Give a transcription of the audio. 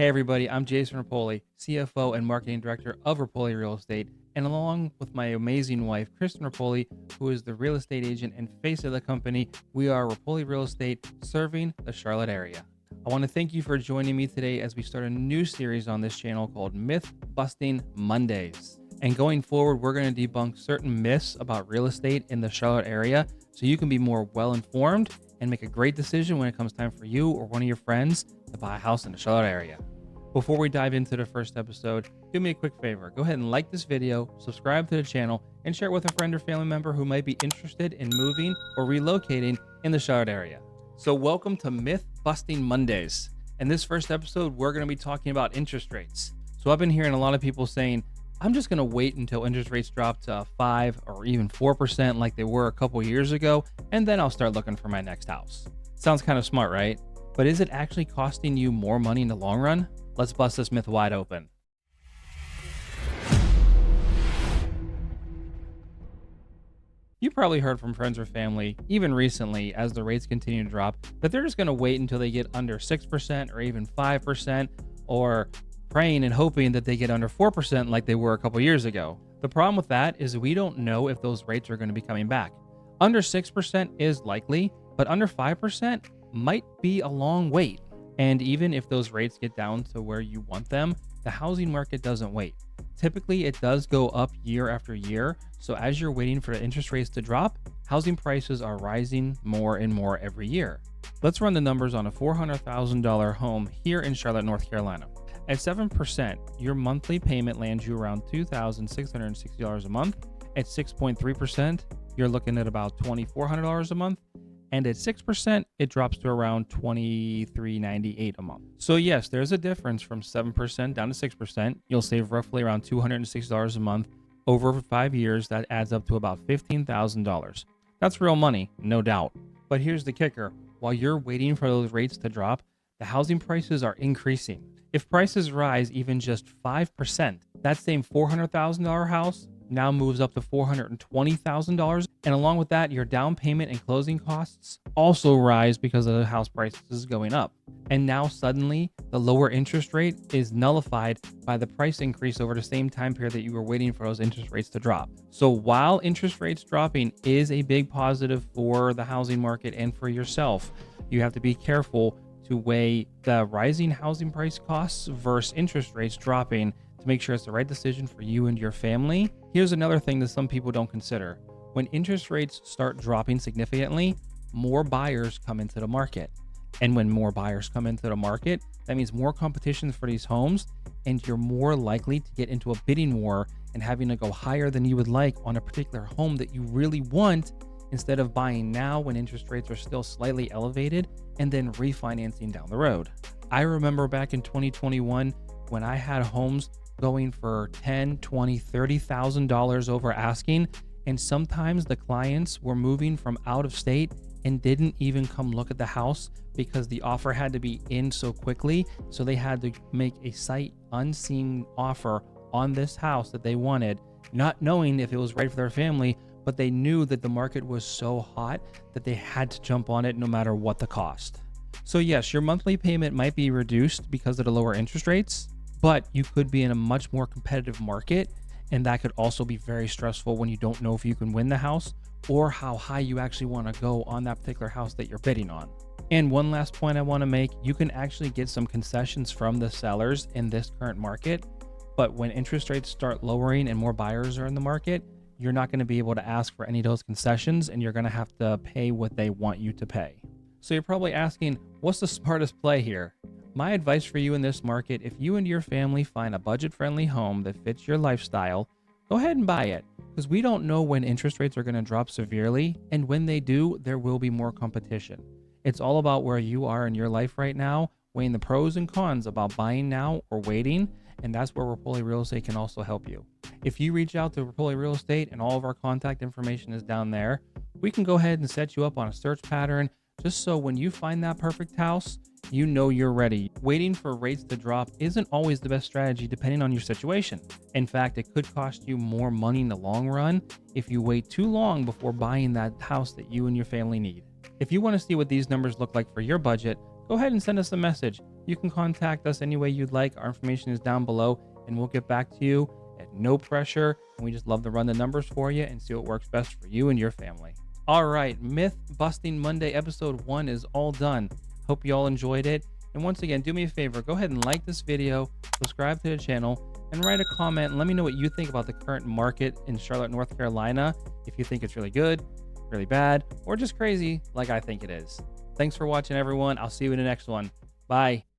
Hey everybody, I'm Jason Rapoli, CFO and Marketing Director of Rapoli Real Estate, and along with my amazing wife, Kristen Rapoli, who is the real estate agent and face of the company, we are Rapoli Real Estate serving the Charlotte area. I want to thank you for joining me today as we start a new series on this channel called Myth Busting Mondays. And going forward, we're going to debunk certain myths about real estate in the Charlotte area so you can be more well-informed and make a great decision when it comes time for you or one of your friends to buy a house in the Charlotte area. Before we dive into the first episode, do me a quick favor. Go ahead and like this video, subscribe to the channel, and share it with a friend or family member who might be interested in moving or relocating in the Charlotte area. So welcome to Myth Busting Mondays. In this first episode, we're going to be talking about interest rates. So I've been hearing a lot of people saying, I'm just going to wait until interest rates drop to 5 or even 4% like they were a couple years ago, and then I'll start looking for my next house. Sounds kind of smart, right? But is it actually costing you more money in the long run? Let's bust this myth wide open. You probably heard from friends or family, even recently, as the rates continue to drop, that they're just going to wait until they get under 6% or even 5%, or praying and hoping that they get under 4% like they were a couple years ago. The problem with that is we don't know if those rates are going to be coming back. Under 6% is likely, but under 5% might be a long wait. And even if those rates get down to where you want them, the housing market doesn't wait. Typically, it does go up year after year. So as you're waiting for the interest rates to drop, housing prices are rising more and more every year. Let's run the numbers on a $400,000 home here in Charlotte, North Carolina. At 7%, your monthly payment lands you around $2,660 a month. At 6.3%, you're looking at about $2,400 a month. And at 6%, it drops to around $2,398 a month. So yes, there's a difference from 7% down to 6%. You'll save roughly around $260 a month. Over 5 years, that adds up to about $15,000. That's real money, no doubt. But here's the kicker. While you're waiting for those rates to drop, the housing prices are increasing. If prices rise even just 5%, that same $400,000 house now moves up to $420,000. And along with that, your down payment and closing costs also rise because of the house prices going up. And now suddenly the lower interest rate is nullified by the price increase over the same time period that you were waiting for those interest rates to drop. So while interest rates dropping is a big positive for the housing market and for yourself, you have to be careful to weigh the rising housing price costs versus interest rates dropping to make sure it's the right decision for you and your family. Here's another thing that some people don't consider. When interest rates start dropping significantly, more buyers come into the market. And when more buyers come into the market, that means more competition for these homes, and you're more likely to get into a bidding war and having to go higher than you would like on a particular home that you really want, instead of buying now when interest rates are still slightly elevated and then refinancing down the road. I remember back in 2021 when I had homes going for $10,000, $20,000, $30,000 over asking, and sometimes the clients were moving from out of state and didn't even come look at the house because the offer had to be in so quickly. So they had to make a sight unseen offer on this house that they wanted, not knowing if it was right for their family, but they knew that the market was so hot that they had to jump on it no matter what the cost. So yes, your monthly payment might be reduced because of the lower interest rates, but you could be in a much more competitive market, and that could also be very stressful when you don't know if you can win the house or how high you actually want to go on that particular house that you're bidding on. And one last point I want to make, you can actually get some concessions from the sellers in this current market, but when interest rates start lowering and more buyers are in the market, you're not going to be able to ask for any of those concessions, and you're going to have to pay what they want you to pay. So you're probably asking, what's the smartest play here? My advice for you in this market, if you and your family find a budget-friendly home that fits your lifestyle, go ahead and buy it, because we don't know when interest rates are going to drop severely, and when they do, there will be more competition. It's all about where you are in your life right now, weighing the pros and cons about buying now or waiting, and that's where Rapoli Real Estate can also help you. If you reach out to Rapoli Real Estate, and all of our contact information is down there, we can go ahead and set you up on a search pattern, just so when you find that perfect house, you know you're ready. Waiting for rates to drop isn't always the best strategy depending on your situation. In fact, it could cost you more money in the long run if you wait too long before buying that house that you and your family need. If you want to see what these numbers look like for your budget, go ahead and send us a message. You can contact us any way you'd like. Our information is down below, and we'll get back to you at no pressure. And we just love to run the numbers for you and see what works best for you and your family. All right, Myth Busting Monday episode 1 is all done. Hope you all enjoyed it. And once again, do me a favor, go ahead and like this video, subscribe to the channel, and write a comment and let me know what you think about the current market in Charlotte, North Carolina. If you think it's really good, really bad, or just crazy like I think it is. Thanks for watching, everyone. I'll see you in the next one. Bye.